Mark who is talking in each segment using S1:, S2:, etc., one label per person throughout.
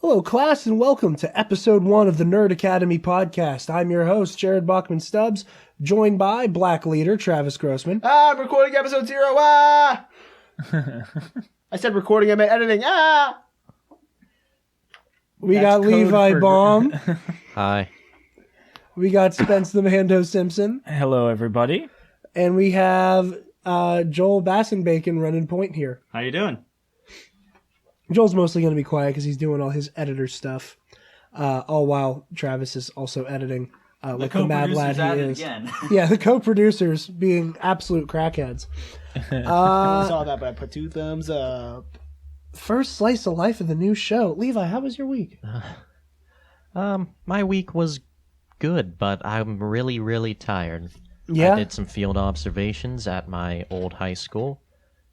S1: Hello, class, and welcome to episode 1 of the Nerd Academy podcast. I'm your host, Jared Bachman-Stubbs, joined by Black Leader, Travis Grossman.
S2: I'm recording episode 0. I said recording, I meant editing.
S1: We got Levi Baum.
S3: Hi.
S1: We got Spence the Mando Simpson.
S4: Hello, everybody.
S1: And we have Joel Bassenbacon running point here.
S5: How you doing?
S1: Joel's mostly going to be quiet because he's doing all his editor stuff, all while Travis is also editing like the mad lad he is.
S5: Again.
S1: Yeah, the co-producers being absolute crackheads.
S2: I saw that, but I put 2 thumbs up.
S1: First slice of life of the new show. Levi, how was your week?
S3: My week was good, but I'm really tired.
S1: Yeah?
S3: I did some field observations at my old high school,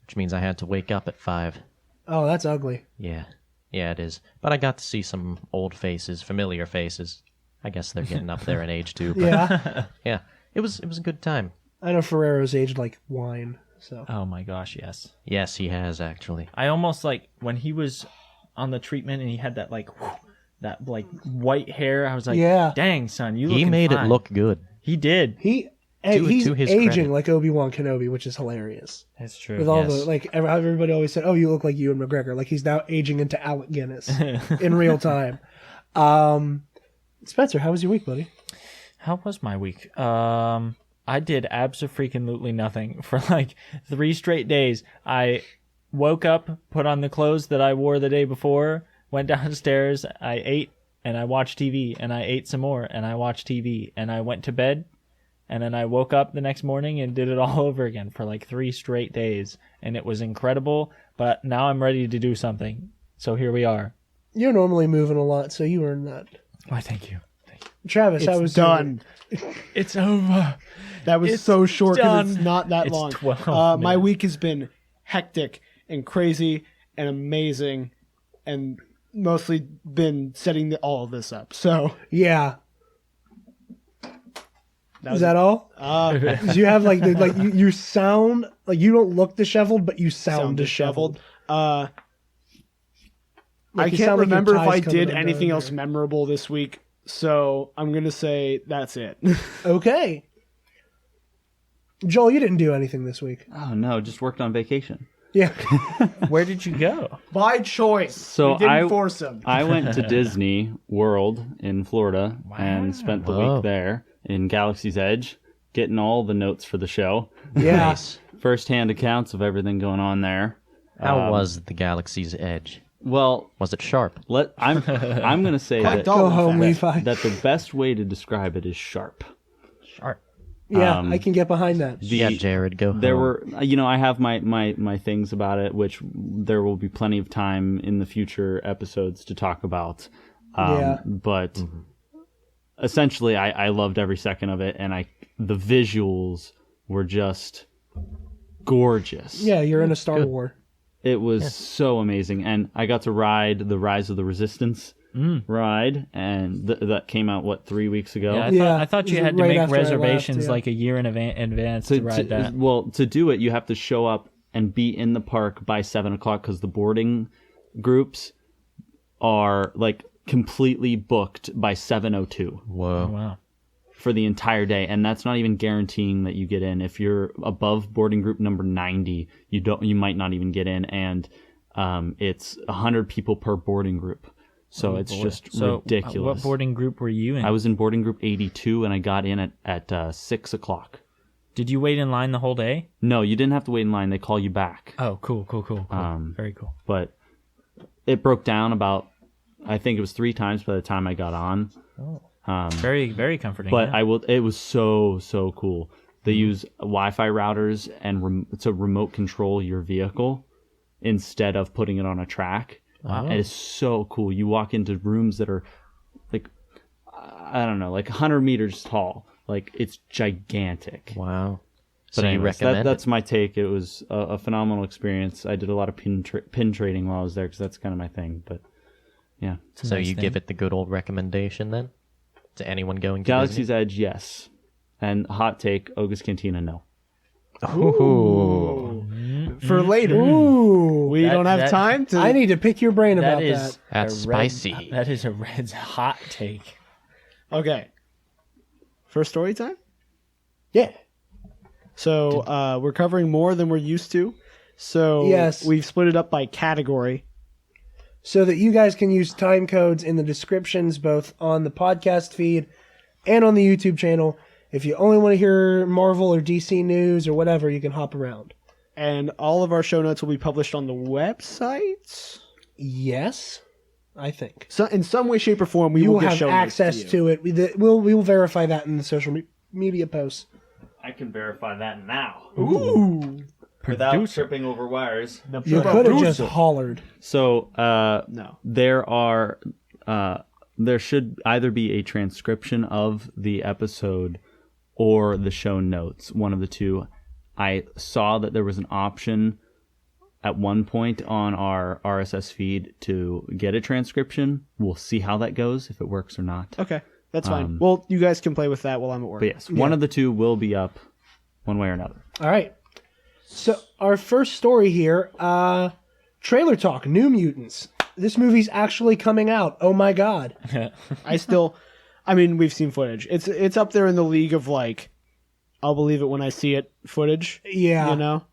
S3: which means I had to wake up at 5.
S1: Oh, that's ugly.
S3: Yeah, it is. But I got to see some old faces, familiar faces. I guess they're getting up there in age too. But
S1: Yeah.
S3: yeah, it was a good time.
S1: I know Ferrero's aged like wine, so.
S4: Oh my gosh, yes.
S3: Yes, he has actually.
S4: I almost when he was on the treatment and he had that white hair. I was like,
S1: Yeah.
S4: dang son,
S3: He made
S4: fine.
S3: it look good.
S4: He did.
S1: He's
S3: to his
S1: aging
S3: credit.
S1: like Obi-Wan Kenobi, which is hilarious.
S4: That's true.
S1: With all
S3: Yes.
S1: the, everybody always said, oh, you look like Ewan McGregor. Like, he's now aging into Alec Guinness in real time. Spencer, how was your week, buddy?
S4: How was my week? I did abso-freaking-lutely nothing for 3 straight days. I woke up, put on the clothes that I wore the day before, went downstairs, I ate, and I watched TV, and I ate some more, and I watched TV, and I went to bed, and then I woke up the next morning and did it all over again for 3 straight days, and it was incredible, but now I'm ready to do something, so here we are.
S1: You're normally moving a lot, so you earned that.
S4: Why, thank you.
S1: Travis, how was
S2: It's done.
S4: It's over.
S2: That was
S4: It's
S2: so short because it's
S4: done.
S2: not that
S4: It's
S2: long.
S4: 12
S2: My
S4: minutes.
S2: week has been hectic and crazy and amazing and mostly been setting all of this up. So,
S1: Yeah.
S2: was
S1: Is that all? 'Cause you have you sound like you don't look disheveled, but you sound disheveled.
S2: I
S1: Like, you
S2: can't
S1: sound like your
S2: remember if
S1: tie's
S2: I
S1: coming
S2: did
S1: undone
S2: anything else
S1: or-
S2: memorable this week. So I'm going to say that's it.
S1: Okay. Joel, you didn't do anything this week.
S5: Oh no, just worked on vacation.
S1: Yeah.
S4: Where did you go?
S2: By choice.
S5: So
S2: we didn't
S5: I-
S2: force him.
S5: I went to Disney World in Florida and spent the
S3: Whoa.
S5: week there in Galaxy's Edge, getting all the notes for the show.
S1: Yeah.
S3: Nice.
S5: First-hand accounts of everything going on there.
S3: How was the Galaxy's Edge?
S5: Well,
S3: Was it sharp?
S5: I'm going to say that
S1: Go home, Levi.
S5: the best way to describe it is sharp.
S4: Sharp.
S1: Yeah,
S5: Um,
S1: I can get behind that.
S3: Yeah, Jared, go
S5: There
S3: home.
S5: were, I have my things about it, which there will be plenty of time in the future episodes to talk about.
S1: Yeah.
S5: But essentially, I loved every second of it, and the visuals were just gorgeous.
S1: Yeah, you're in a Star
S3: Good.
S1: War.
S5: It was so amazing, and I got to ride the Rise of the Resistance ride, and that came out 3 weeks ago.
S4: Yeah, I thought
S1: it
S4: you
S1: was
S4: had to
S1: right
S4: make
S1: after I left,
S4: reservations
S1: yeah.
S4: a year in advance to ride that.
S5: Well, to do it, you have to show up and be in the park by 7 o'clock because the boarding groups are completely booked by 7:02
S3: Whoa.
S4: Wow.
S5: for the entire day, and that's not even guaranteeing that you get in. If you're above boarding group number 90, you might not even get in, and it's 100 people per boarding group. So it's just ridiculous.
S4: What boarding group were you in?
S5: I was in boarding group 82, and I got in at 6 o'clock.
S4: Did you wait in line the whole day?
S5: No, you didn't have to wait in line. They call you back.
S4: Oh, cool. Very cool.
S5: But it broke down about, I think it was 3 times by the time I got on.
S4: Very, very comforting.
S5: But
S4: yeah.
S5: it was so cool. They use Wi-Fi routers and to remote control your vehicle instead of putting it on a track.
S4: Wow.
S5: It is so cool. You walk into rooms that are I don't know, 100 meters tall. It's gigantic.
S3: Wow.
S5: But
S3: So you
S5: anyways,
S3: recommend
S5: that's my take. It was a phenomenal experience. I did a lot of pin trading while I was there because that's kind of my thing. But yeah,
S4: It's a
S3: So
S4: nice
S3: you
S4: thing.
S3: give it the good old recommendation then? To anyone going to
S5: Galaxy's
S3: Disney?
S5: Edge, yes. And hot take, Oga's Cantina, no.
S3: Ooh.
S2: for later.
S1: Ooh.
S2: We don't have time to.
S1: I need to pick your brain about
S4: That is
S1: that.
S3: That's
S4: a red-
S3: spicy.
S4: That is a Red's hot take.
S2: Okay. First story time?
S1: Yeah.
S2: So we're covering more than we're used to. So
S1: Yes.
S2: we've split it up by category.
S1: So that you guys can use time codes in the descriptions, both on the podcast feed and on the YouTube channel. If you only want to hear Marvel or DC news or whatever, you can hop around.
S2: And all of our show notes will be published on the website.
S1: Yes, I think.
S2: So in some way, shape, or form, we
S1: You
S2: will
S1: will
S2: get
S1: have
S2: show
S1: access
S2: notes to you.
S1: to it. We will verify that in the social media posts.
S5: I can verify that now.
S2: Ooh.
S5: Without
S4: Producer.
S5: tripping over wires.
S1: You could have just hollered.
S5: So
S2: No.
S5: there should either be a transcription of the episode or the show notes, one of the two. I saw that there was an option at one point on our RSS feed to get a transcription. We'll see how that goes, if it works or not.
S2: Okay. That's fine. Well, you guys can play with that while I'm at work.
S5: But yes, one of the two will be up one way or another.
S1: All right. So our first story here, trailer talk, New Mutants. This movie's actually coming out. Oh my god.
S2: I mean, we've seen footage. It's up there in the league of like, I'll believe it when I see it footage.
S1: Yeah.
S2: You know?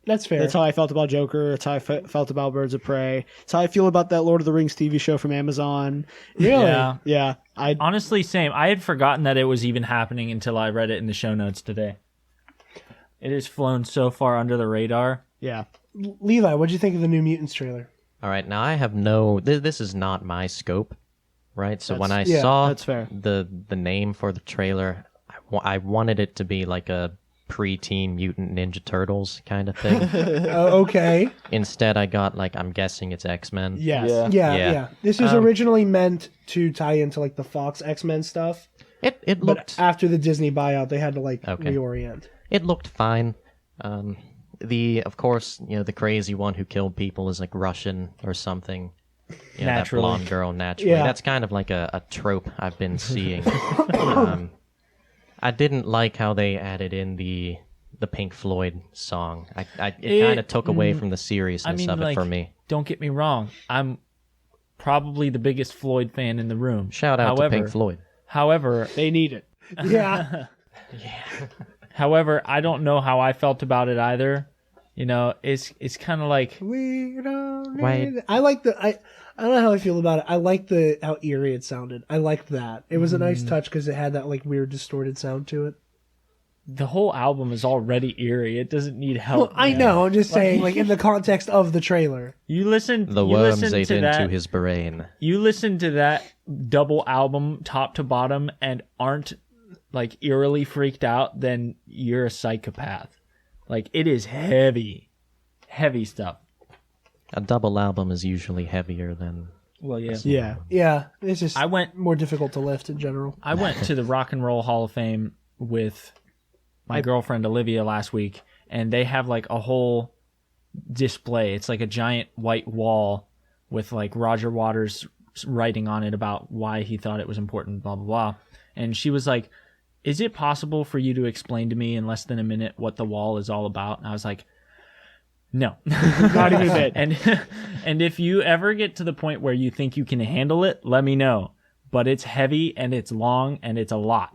S1: That's fair.
S2: That's how I felt about Joker. That's how I felt about Birds of Prey. That's how I feel about that Lord of the Rings TV show from Amazon.
S1: Really?
S4: Yeah.
S2: Yeah.
S4: Honestly, same. I had forgotten that it was even happening until I read it in the show notes today. It has flown so far under the radar.
S2: Yeah.
S1: Levi, what'd you think of the New Mutants trailer?
S3: All right, now I have this is not my scope, right? So when I
S1: yeah,
S3: saw
S2: that's fair.
S3: the name for the trailer, I wanted it to be like a pre-Teen Mutant Ninja Turtles kind of thing.
S1: Okay.
S3: Instead, I got like, I'm guessing it's X-Men.
S2: Yes.
S1: Yeah. This was originally meant to tie into like the Fox X-Men stuff,
S3: It
S1: but
S3: looked
S1: after the Disney buyout, they had to like
S3: Okay.
S1: reorient.
S3: it looked fine. Of course, the crazy one who killed people is like Russian or something. That
S4: Naturally.
S3: blonde girl naturally.
S1: Yeah.
S3: That's kind of like a trope I've been seeing. I didn't like how they added in the Pink Floyd song. It kind of took away from the seriousness of it for me.
S4: Don't get me wrong. I'm probably the biggest Floyd fan in the room.
S3: Shout out to Pink Floyd.
S4: However,
S2: They need it.
S1: Yeah.
S4: however, I don't know how I felt about it either. It's kind of like
S1: We don't need
S3: Right.
S1: it. I like I don't know how I feel about it. I like how eerie it sounded. I liked that. It was a nice touch because it had that like weird distorted sound to it.
S4: the whole album is already eerie. It doesn't need help.
S1: Well, I know. I'm just saying, like in the context of the trailer.
S4: You listen.
S3: The
S4: you
S3: worms
S4: listen
S3: ate
S4: to
S3: into
S4: that,
S3: his brain.
S4: You listen to that double album top to bottom and aren't like eerily freaked out, then you're a psychopath. Like it is heavy stuff.
S3: A double album is usually heavier than...
S4: Well, yeah.
S2: Yeah.
S1: Yeah, it's just
S4: I went
S1: more difficult to lift in general.
S4: I went to the Rock and Roll Hall of Fame with my girlfriend Olivia last week, and they have like a whole display. It's like a giant white wall with like Roger Waters writing on it about why he thought it was important, blah, blah, blah. And she was like, is it possible for you to explain to me in less than a minute what the wall is all about? And I was like, no.
S2: Not even a bit.
S4: And if you ever get to the point where you think you can handle it, let me know. But it's heavy and it's long and it's a lot.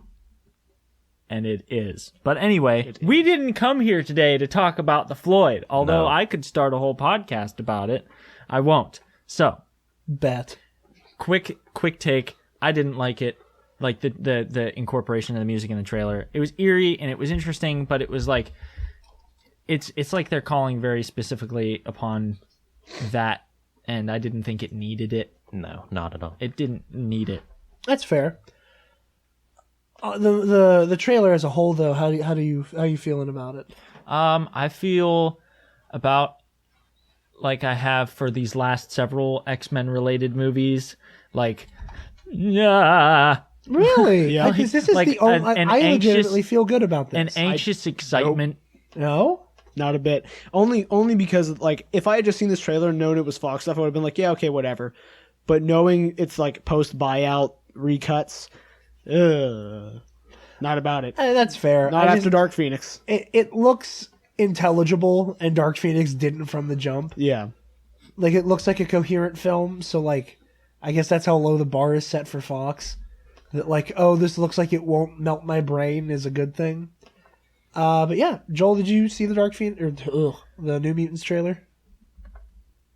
S4: And it is. But anyway, we didn't come here today to talk about the Floyd. Although
S3: No.
S4: I could start a whole podcast about it. I won't. So,
S1: Bet.
S4: quick take. I didn't like it. Like the incorporation of the music in the trailer. It was eerie and it was interesting, but it was like it's like they're calling very specifically upon that, and I didn't think it needed it.
S3: No, not at all.
S4: It didn't need it.
S1: That's fair. The trailer as a whole, though, how you feeling about it?
S4: I feel about like I have for these last several X-Men related movies, like nah,
S1: Really?
S2: Yeah.
S1: This is
S4: Like
S1: the only.
S4: an
S1: I
S4: anxious-
S1: legitimately feel good about
S4: an
S1: this.
S4: anxious excitement.
S1: No.
S2: Not a bit. Only because like if I had just seen this trailer and known it was Fox stuff, I would have been like, yeah, okay, whatever. But knowing it's like post buyout recuts, not about it.
S1: That's fair.
S2: Not
S1: I
S2: after
S1: just-
S2: Dark Phoenix.
S1: It looks intelligible, and Dark Phoenix didn't from the jump.
S2: Yeah.
S1: Like, it looks like a coherent film, so, like, I guess that's how low the bar is set for Fox. That, like, oh, this looks like it won't melt my brain is a good thing. But yeah, Joel, did you see the Dark Phoenix, or the New Mutants trailer?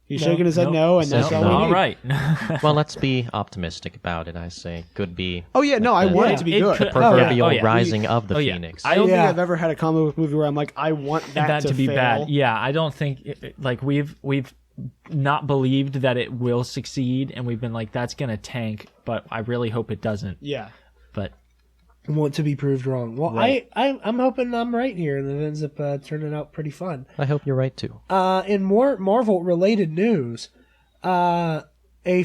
S2: He's
S1: No.
S2: shaking his head no, and that's
S3: Says
S2: all
S3: no.
S2: we
S4: All
S2: need.
S4: right.
S3: Well, let's be optimistic about it. I say could be
S2: Oh yeah, no, I
S3: the
S2: want it to be
S4: It
S2: good.
S4: could-
S3: proverbial
S4: Oh, yeah.
S3: rising of the
S4: Oh, yeah.
S3: Phoenix.
S4: I don't
S2: think
S1: Yeah.
S2: I've ever had a comic book movie where I'm like, I want that,
S4: to be
S2: fail.
S4: bad. Yeah, I don't think like we've not believed that it will succeed, and we've been like that's gonna tank, but I really hope it doesn't.
S2: Yeah.
S4: But
S1: Want to be proved wrong. Well,
S4: Right.
S1: I'm hoping I'm right here, and it ends up turning out pretty fun.
S3: I hope you're right too.
S1: In more Marvel-related news, a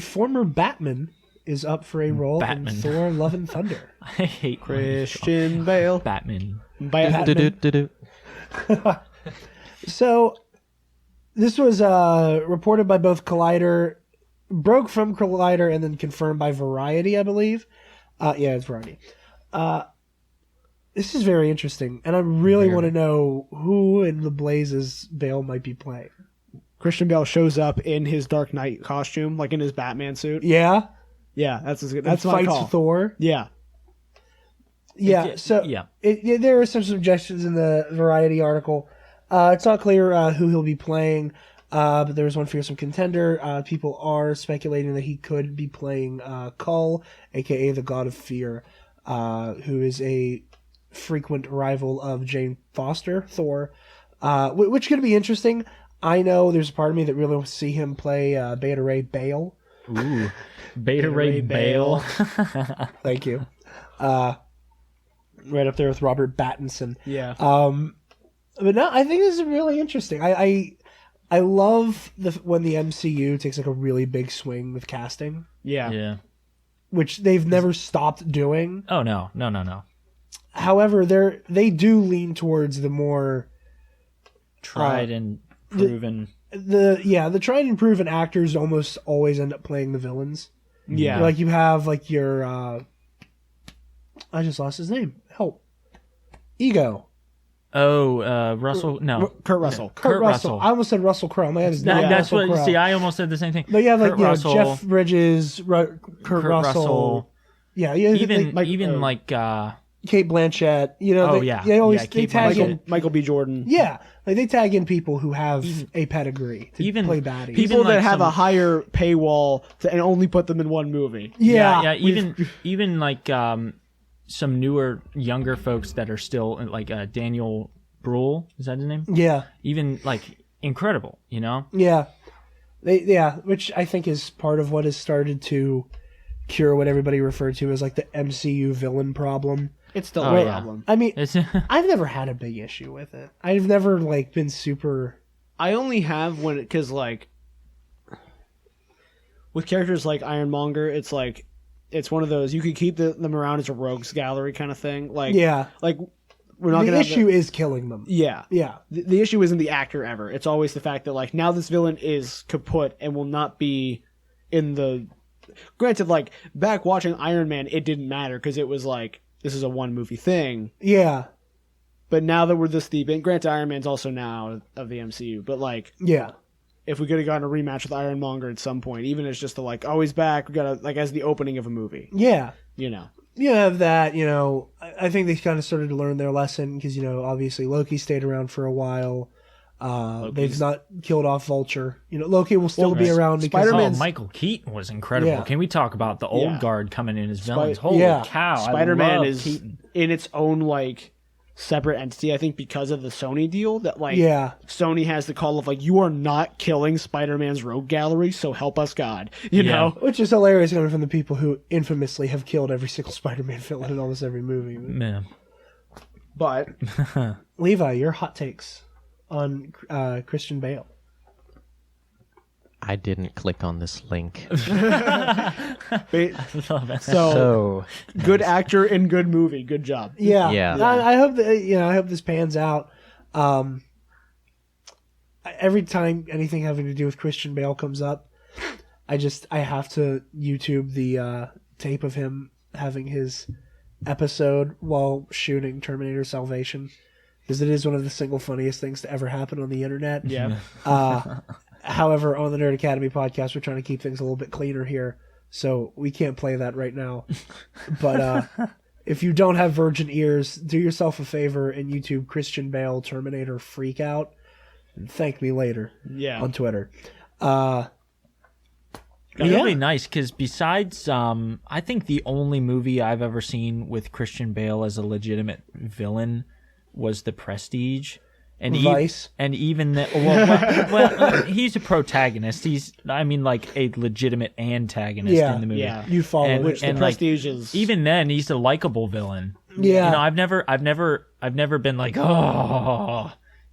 S1: former Batman is up for a role
S4: Batman.
S1: in Thor: Love and Thunder.
S4: I hate
S2: Christian Bale.
S4: Batman.
S3: Do-do-do-do.
S1: So, this was reported by both Collider, broke from Collider, and then confirmed by Variety, I believe. Yeah, it's Variety. This is very interesting, and I really want to know who in the blazes Bale might be playing.
S2: Christian Bale shows up in his Dark Knight costume, like in his Batman suit.
S1: Yeah,
S2: Yeah, that's
S1: and
S2: my
S1: fights
S2: call.
S1: Thor.
S2: Yeah.
S1: Yeah, so
S4: yeah.
S1: There are some suggestions in the Variety article. It's not clear who he'll be playing, but there was one fearsome contender. People are speculating that he could be playing Kull, aka the God of Fear, who is a frequent rival of Jane Foster, Thor, which could be interesting. I know there's a part of me that really wants to see him play Beta Ray Bale.
S4: Ooh, Beta Ray Bale.
S1: Thank you. Right up there with Robert Pattinson.
S2: Yeah.
S1: But no, I think this is really interesting. I love when the MCU takes like a really big swing with casting,
S2: Yeah.
S4: Yeah.
S1: which they've never stopped doing.
S4: Oh no.
S1: However, they do lean towards the more
S4: Tried and proven.
S1: the tried and proven actors almost always end up playing the villains.
S2: Yeah.
S1: Like you have like your I just lost his name. Help. Ego.
S4: Russell. No.
S2: Kurt Russell.
S1: Kurt Russell.
S4: Russell.
S1: I almost said Russell Crowe. My head is not
S4: That's
S1: Russell
S4: what.
S1: Crowe.
S4: See, I almost said the same thing.
S1: But you have like
S4: Kurt Russell,
S1: Jeff Bridges, Kurt Russell. Yeah,
S4: Even
S1: like, Kate Blanchett. You know,
S4: Oh,
S1: they,
S4: yeah.
S1: they always
S4: Yeah,
S1: they
S4: Kate
S1: tag in.
S2: Michael B. Jordan.
S1: Yeah, like they tag in people who have a pedigree to
S4: even-
S1: play baddies.
S2: People
S4: Even,
S2: that
S4: like,
S2: have
S4: some-
S2: a higher paywall and only put them in one movie.
S1: yeah,
S4: Even like some newer, younger folks that are still like Daniel Bruhl. Is that his name?
S1: yeah,
S4: Even like incredible. You know.
S1: yeah. Which I think is part of what has started to cure what everybody referred to as like the MCU villain problem.
S2: It's still
S4: Oh,
S2: a
S4: yeah.
S2: problem.
S1: I mean,
S4: It's
S1: I've never had a big issue with it. I've never like been super.
S2: I only have when because like with characters like Ironmonger, it's like it's one of those you could keep them around as a rogues gallery kind of thing. Like
S1: Yeah,
S2: like we're not
S1: the
S2: gonna
S1: issue is killing them.
S2: yeah.
S1: Yeah,
S2: The issue isn't the actor ever. It's always the fact that like now this villain is kaput and will not be in the. Granted, like back watching Iron Man, it didn't matter because it was like this is a one movie thing.
S1: yeah,
S2: But now that we're this deep in, granted Iron Man's also now of the MCU, but like
S1: yeah.
S2: if we could have gotten a rematch with Ironmonger at some point, even as just the like, oh, he's back, we gotta like as the opening of a movie,
S1: Yeah.
S2: you know.
S1: You have that, you know, I think they kind of started to learn their lesson because, you know, obviously Loki stayed around for a while. They've not killed off Vulture. You know, Loki will still be around because
S2: Spider-Man's-
S4: Michael Keaton was incredible.
S1: Yeah.
S4: Can we talk about the old
S2: Yeah.
S4: guard coming in as villains? Holy
S1: yeah.
S4: cow!
S2: Spider-Man
S4: I love
S2: is
S4: Keaton.
S2: in its own like separate entity, I think, because of the Sony deal that like
S1: Yeah.
S2: Sony has the call of like you are not killing Spider-Man's rogue gallery, so help us God. You
S4: Yeah.
S2: know?
S1: Which is hilarious coming from the people who infamously have killed every single Spider-Man villain in almost every movie.
S4: Yeah.
S2: But
S1: Levi, your hot takes on Christian Bale.
S3: I didn't click on this link.
S4: Love it.
S2: so
S3: So
S2: good actor in good movie. Good job.
S1: Yeah.
S3: Yeah.
S1: I hope that, you know, I hope this pans out. Every time anything having to do with Christian Bale comes up, I have to YouTube the tape of him having his episode while shooting Terminator Salvation. because it is one of the single funniest things to ever happen on the internet.
S2: Yeah.
S1: However, on the Nerd Academy podcast, we're trying to keep things a little bit cleaner here, so we can't play that right now. But if you don't have virgin ears, do yourself a favor and YouTube Christian Bale Terminator Freak Out, and thank me later
S2: Yeah.
S1: on Twitter.
S4: It's really nice because besides, I think the only movie I've ever seen with Christian Bale as a legitimate villain was The Prestige. And
S1: Vice.
S4: And even that, well, he's a protagonist. He's, I mean, like a legitimate antagonist in the movie.
S2: Yeah.
S1: You follow
S4: And-
S1: it.
S2: Which the
S4: and, like,
S2: Prestige is.
S4: Even then, he's a likable villain.
S1: Yeah.
S4: You know, I've never been like, oh,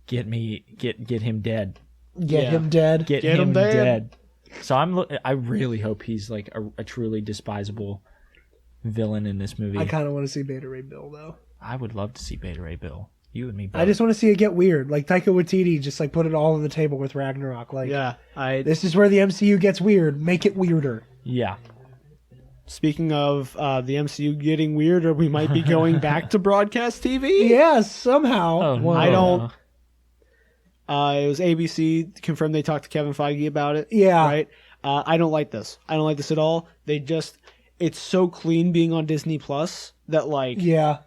S4: get him dead.
S1: Get him dead.
S4: Get
S2: Get him
S4: him
S2: dead.
S4: dead. So I really hope he's like a truly despisable villain in this movie.
S1: I kind of want to see Beta Ray Bill, though.
S4: I would love to see Beta Ray Bill. You and me both.
S1: I just want to see it get weird. Like Taika Waititi just like put it all on the table with Ragnarok. Like,
S2: Yeah.
S1: this is where the MCU gets weird. Make it weirder.
S4: Yeah.
S2: Speaking of the MCU getting weirder, we might be going back to broadcast TV.
S1: Yeah, somehow.
S4: Oh, no.
S2: I don't- It was ABC confirmed they talked to Kevin Feige about it.
S1: Yeah.
S2: Right. I don't like this. I don't like this at all. It's so clean being on Disney Plus that like
S1: Yeah.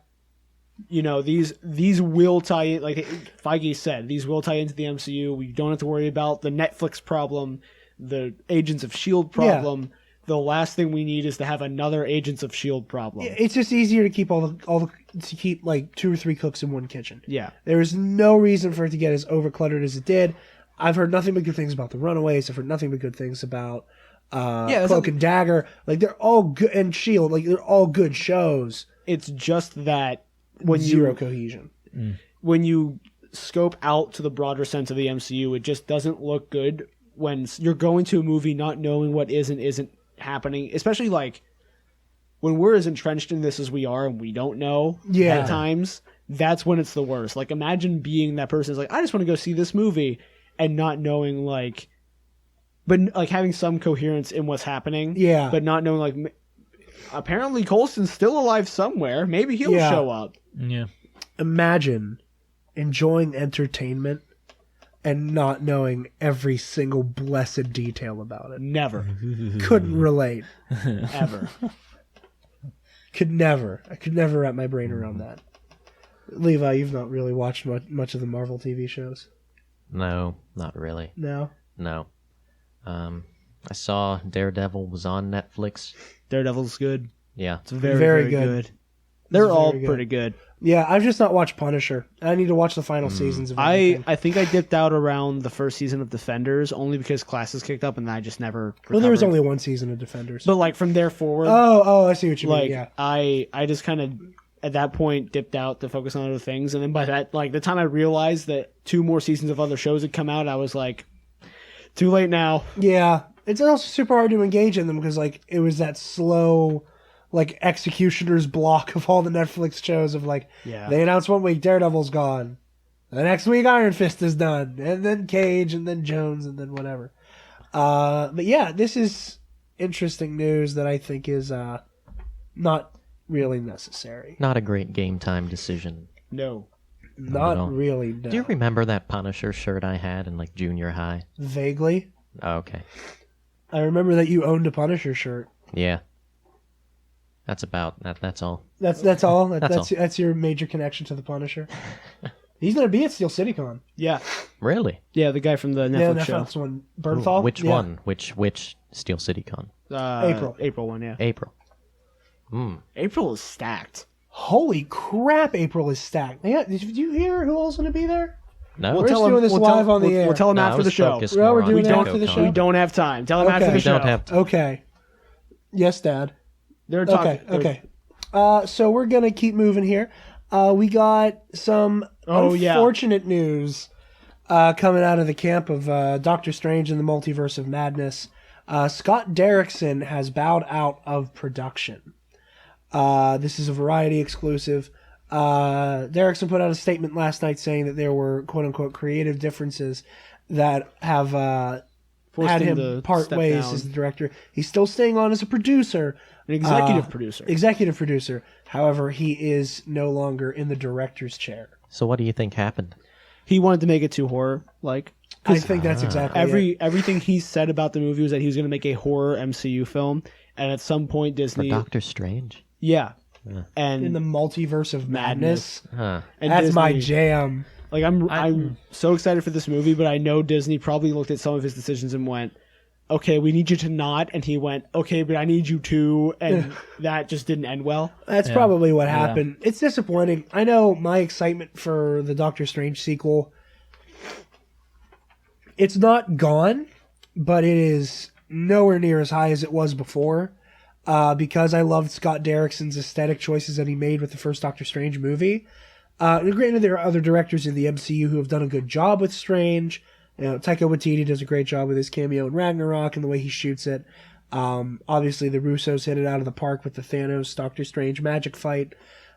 S2: you know these will tie in. Like Feige said, these will tie into the MCU. We don't have to worry about the Netflix problem, the Agents of Shield problem. The last thing we need is to have another Agents of Shield problem.
S1: It's just easier to keep to keep like 2 or 3 cooks in one kitchen.
S2: Yeah.
S1: There is no reason for it to get as overcluttered as it did. I've heard nothing but good things about The Runaways. I've heard nothing but good things about Cloak and Dagger. Like they're all good, and Shield. Like they're all good shows.
S2: It's just that when
S1: Zero cohesion.
S2: when you scope out to the broader sense of the MCU, it just doesn't look good when you're going to a movie not knowing what is and isn't happening, especially like when we're as entrenched in this as we are and we don't know at times. That's when it's the worst. Like imagine being that person who's like, I just want to go see this movie and not knowing like, but like having some coherence in what's happening, but not knowing like apparently Coulson's still alive somewhere, maybe he'll show up.
S4: Yeah.
S1: Imagine enjoying entertainment and not knowing every single blessed detail about it.
S2: Never.
S1: Couldn't relate.
S2: Ever.
S1: Could never. I could never wrap my brain around that. Levi, you've not really watched much of the Marvel TV shows.
S3: No, not really.
S1: No?
S3: No. I saw Daredevil was on Netflix.
S2: Daredevil's good.
S3: Yeah.
S2: It's very,
S1: Very
S2: very
S1: good.
S2: good. They're
S1: It's
S2: all
S1: very good.
S2: pretty good.
S1: Yeah, I've just not watched Punisher. I need to watch the final seasons of everything.
S2: I think I dipped out around the first season of Defenders only because classes kicked up and I just never recovered.
S1: Well, there was only one season of Defenders.
S2: But like from there forward,
S1: Oh, I see what you
S2: like
S1: mean, yeah.
S2: I just kind of at that point dipped out to focus on other things, and then by that like the time I realized that 2 more seasons of other shows had come out, I was like, too late now.
S1: Yeah. It's also super hard to engage in them because, like, it was that slow, like, executioner's block of all the Netflix shows of, like, they announced one week Daredevil's gone. The next week Iron Fist is done. And then Cage, and then Jones, and then whatever. But yeah, this is interesting news that I think is not really necessary.
S3: Not a great game time decision.
S2: No.
S1: Not
S3: all.
S1: really, no.
S3: Do you remember that Punisher shirt I had in like junior high?
S1: Vaguely.
S3: Oh, okay.
S1: I remember that you owned a Punisher shirt.
S3: Yeah. That's about that. That's all.
S1: That's all.
S3: That's all.
S1: That's your major connection to the Punisher. He's gonna be at Steel City Con.
S2: Yeah.
S3: Really?
S2: Yeah, the guy from the Netflix show.
S1: Netflix one. Bernthal.
S3: Which
S1: Yeah.
S3: one? Which Steel City Con?
S2: April one, yeah.
S3: April.
S2: April is stacked.
S1: Holy crap! April is stacked. Yeah, did you hear who else gonna be there?
S3: No.
S1: We're just doing this live on the air.
S2: We'll tell him
S3: No, I
S2: after
S3: was
S2: the show.
S3: focused
S1: Well,
S3: more
S1: we're
S3: on
S1: doing it
S3: Coco
S1: after the
S3: Con.
S1: show?
S2: We don't have time. Tell him after
S1: Okay.
S2: the
S3: We
S2: show.
S3: don't have to.
S1: Okay. Yes, Dad.
S2: They're talking.
S1: Okay. Okay. So we're gonna keep moving here. We got some unfortunate news coming out of the camp of Doctor Strange and the Multiverse of Madness. Scott Derrickson has bowed out of production. This is a Variety exclusive. Derrickson put out a statement last night saying that there were quote-unquote creative differences that have
S2: Forced
S1: had
S2: him
S1: him
S2: to
S1: part
S2: step
S1: ways
S2: down.
S1: as the director. He's still staying on as a producer.
S2: An executive producer.
S1: Executive producer. However, he is no longer in the director's chair.
S3: So what do you think happened?
S2: He wanted to make it too horror like.
S1: I think that's exactly it.
S2: Everything he said about the movie was that he was going to make a horror MCU film, and at some point
S3: For
S2: Disney,
S3: Doctor Strange?
S2: yeah, and
S1: In the multiverse of madness.
S3: Huh.
S2: and
S1: That's my
S2: Disney-
S1: jam.
S2: Like I'm so excited for this movie, but I know Disney probably looked at some of his decisions and went, "Okay, we need you to not," and he went, "Okay, but I need you to," and that just didn't end well.
S1: That's probably what happened. It's disappointing. I know my excitement for the Doctor Strange sequel. It's not gone, but it is nowhere near as high as it was before. Because I loved Scott Derrickson's aesthetic choices that he made with the first Doctor Strange movie. Granted, there are other directors in the MCU who have done a good job with Strange. Taika Waititi does a great job with his cameo in Ragnarok and the way he shoots it. Obviously, the Russos hit it out of the park with the Thanos Doctor Strange magic fight.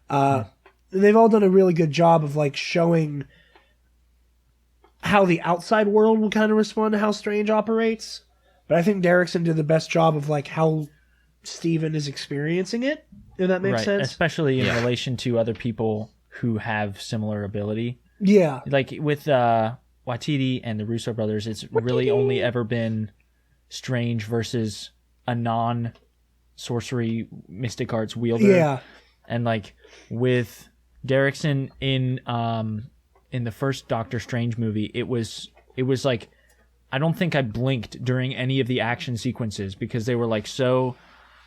S1: They've all done a really good job of like showing how the outside world will kind of respond to how Strange operates. But I think Derrickson did the best job of like how Steven is experiencing it, if that makes sense.
S4: Especially in relation to other people who have similar ability.
S1: Yeah.
S4: Like with Waititi and the Russo brothers, it's really only ever been Strange versus a non-sorcery mystic arts wielder.
S1: Yeah.
S4: And like with Derrickson in the first Doctor Strange movie, it was like I don't think I blinked during any of the action sequences because they were like so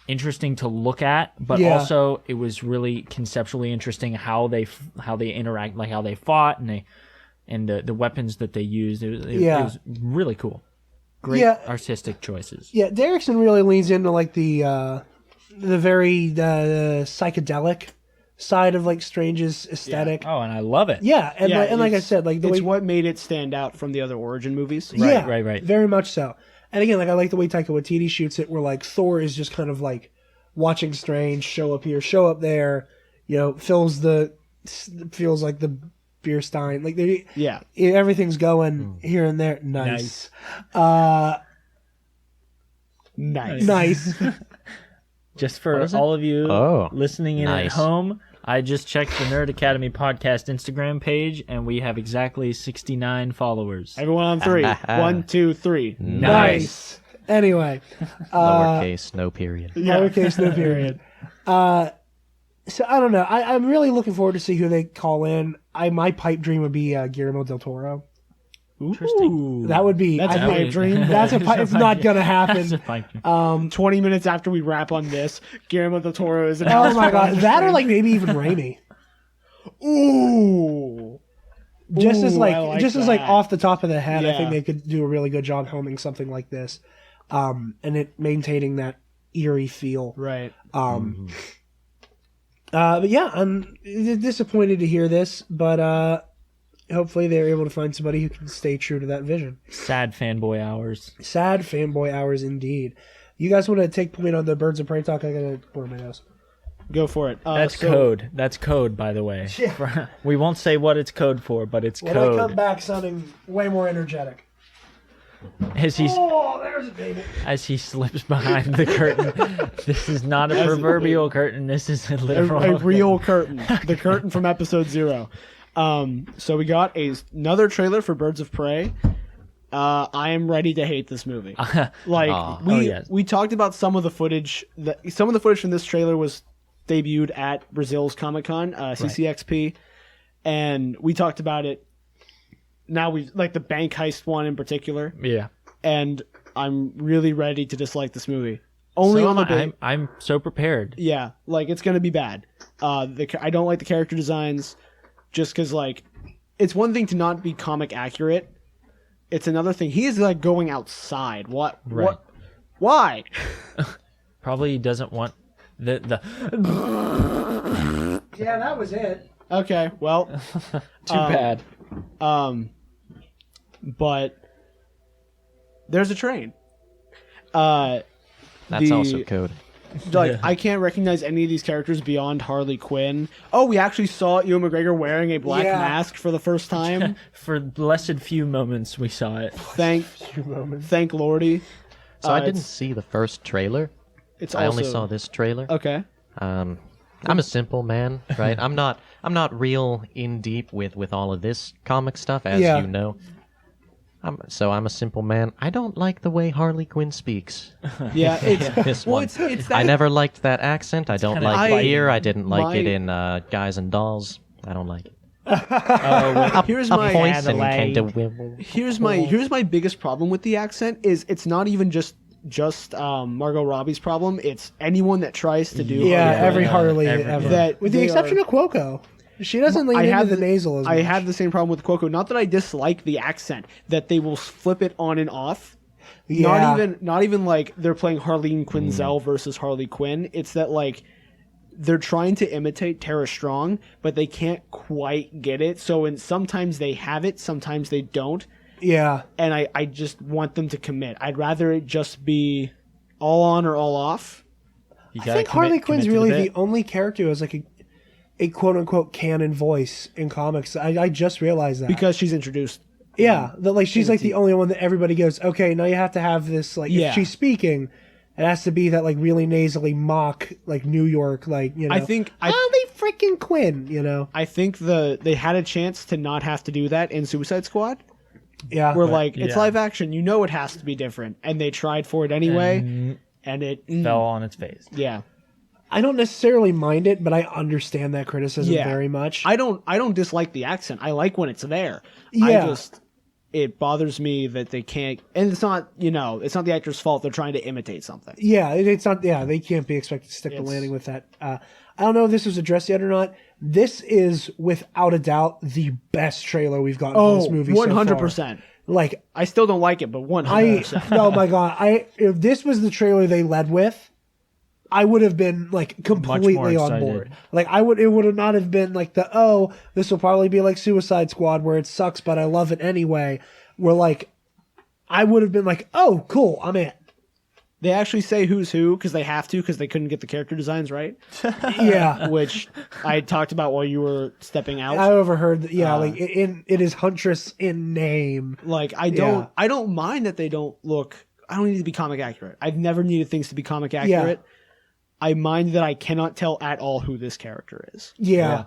S4: interesting to look at, but also it was really conceptually interesting how they interact, like how they fought and the weapons that they used. It was really cool. Great artistic choices.
S1: Yeah, Derrickson really leans into like the very psychedelic side of like Strange's aesthetic.
S4: Oh, and I love it.
S1: Yeah, and like I said, like the
S2: it's
S1: way,
S2: what made it stand out from the other origin movies.
S4: Right.
S1: very much so. And again, like I like the way Taika Waititi shoots it, where like Thor is just kind of like watching Strange show up here, show up there, feels like the beer stein, like everything's going here and there. Nice. Nice.
S4: Just for all of you listening in at home, I just checked the Nerd Academy podcast Instagram page, and we have exactly 69 followers.
S2: Everyone on three. 1, 2, 3.
S1: Nice. Anyway.
S3: Lowercase, no period.
S1: Lowercase, no period. So I don't know. I'm really looking forward to see who they call in. My pipe dream would be Guillermo del Toro.
S4: Interesting.
S1: That would be.
S2: That's a pipe dream.
S1: That's a pipe. It's not gonna happen.
S4: That's a pipe dream.
S2: 20 minutes after we wrap on this, Guillermo del Toro is.
S1: Oh my god, that or like maybe even Raimi.
S2: Ooh.
S1: Just as
S2: that.
S1: off the top of the head, I
S2: Yeah.
S1: think they could do a really good job helming something like this, and it maintaining that eerie feel.
S2: Right.
S1: But yeah, I'm disappointed to hear this, but hopefully they're able to find somebody who can stay true to that vision.
S4: Sad fanboy hours.
S1: Sad fanboy hours indeed. You guys want to take point on the Birds of Prey talk? I gotta blow my nose.
S2: Go for it.
S4: That's code. That's code, by the way.
S1: Yeah.
S4: We won't say what it's code for, but it's
S1: When
S4: code.
S1: I come back sounding way more energetic.
S4: As he
S1: There's a baby.
S4: as he slips behind the curtain. This is not a proverbial curtain. This is a literal
S2: a real curtain. The curtain from episode 0. So we got another trailer for Birds of Prey. I am ready to hate this movie. We talked about some of the footage. Some of the footage from this trailer was debuted at Brazil's Comic-Con, CCXP, and we talked about it. Now we like the bank heist one in particular.
S4: Yeah.
S2: And I'm really ready to dislike this movie. Only
S4: So
S2: on the
S4: I'm so prepared.
S2: Yeah, like it's gonna be bad. I don't like the character designs, just because like it's one thing to not be comic accurate. It's another thing. He is like going outside. What?
S4: Right.
S2: What? Why?
S4: Probably doesn't want the
S1: Yeah, that was it.
S2: Okay, well,
S4: too bad.
S2: But there's a train.
S3: That's also code.
S2: Like I can't recognize any of these characters beyond Harley Quinn. Oh, we actually saw Ewan McGregor wearing a black mask for the first time.
S4: For blessed few moments, we saw it.
S2: Thank Lordy.
S3: So I didn't see the first trailer.
S2: It's
S3: I
S2: also,
S3: only saw this trailer.
S2: Okay.
S3: I'm a simple man, right? I'm not real in deep with all of this comic stuff, as
S1: Yeah.
S3: you know. I'm a simple man. I don't like the way Harley Quinn speaks.
S2: Yeah, it's
S3: This
S2: well,
S3: one.
S2: it's that.
S3: I never liked that accent. I don't
S4: kinda
S3: like
S2: biting.
S3: it here. I didn't like it
S2: My-
S3: in Guys and Dolls. I don't like it.
S2: Here's
S3: A
S2: my
S3: poison
S4: Adelaide.
S3: kind of will.
S2: here's my biggest problem with the accent is it's not even just Margot Robbie's problem. It's anyone that tries to do
S1: Yeah,
S2: Harley Quinn.
S1: every Harley
S4: every-
S1: ever.
S2: That
S1: With the
S2: they
S1: exception
S2: are-
S1: of Cuoco. She doesn't lean into the nasal as much.
S2: I have the same problem with Cuoco. Not that I dislike the accent, that they will flip it on and off.
S1: Yeah.
S2: Not even like they're playing Harleen Quinzel versus Harley Quinn. It's that like they're trying to imitate Tara Strong, but they can't quite get it. So sometimes they have it, sometimes they don't.
S1: Yeah.
S2: And I just want them to commit. I'd rather it just be all on or all off.
S4: You
S1: I
S4: gotta
S1: think Harley
S4: commit
S1: Quinn's
S4: to the
S1: really
S4: bit.
S1: the only character who has like a quote unquote canon voice in comics. I just realized that.
S2: Because she's introduced.
S1: Yeah, that like she's like the only one that everybody goes, okay, now you have to have this like
S2: Yeah.
S1: if she's speaking, it has to be that like really nasally mock like New York like you know.
S2: I think
S1: Harley freaking Quinn, you know.
S2: I think they had a chance to not have to do that in Suicide Squad.
S1: Yeah,
S2: Where like it's
S4: yeah.
S2: live action, you know it has to be different, and they tried for it anyway, and it
S4: fell on its face.
S2: yeah.
S1: I don't necessarily mind it, but I understand that criticism
S2: Yeah.
S1: very much.
S2: I don't dislike the accent. I like when it's there.
S1: Yeah.
S2: It bothers me that they can't, and it's not it's not the actor's fault. They're trying to imitate something.
S1: Yeah, it's not. Yeah, they can't be expected to stick the landing with that. I don't know if this was addressed yet or not. This is without a doubt the best trailer we've gotten for this movie.
S2: 100%.
S1: Like
S2: I still don't like it, but 100%.
S1: oh my god! If this was the trailer they led with, I would have been like completely on
S4: excited.
S1: board. Like it would not have been like this will probably be like Suicide Squad where it sucks, but I love it anyway. Where like I would have been like, oh cool, I'm in.
S2: They actually say who's who because they have to because they couldn't get the character designs right,
S1: Yeah,
S2: which I talked about while you were stepping out.
S1: I overheard that. Yeah, like it is Huntress in name.
S2: Like I don't mind that they don't look. I don't need to be comic accurate. I've never needed things to be comic accurate. I mind that I cannot tell at all who this character is,
S1: Yeah.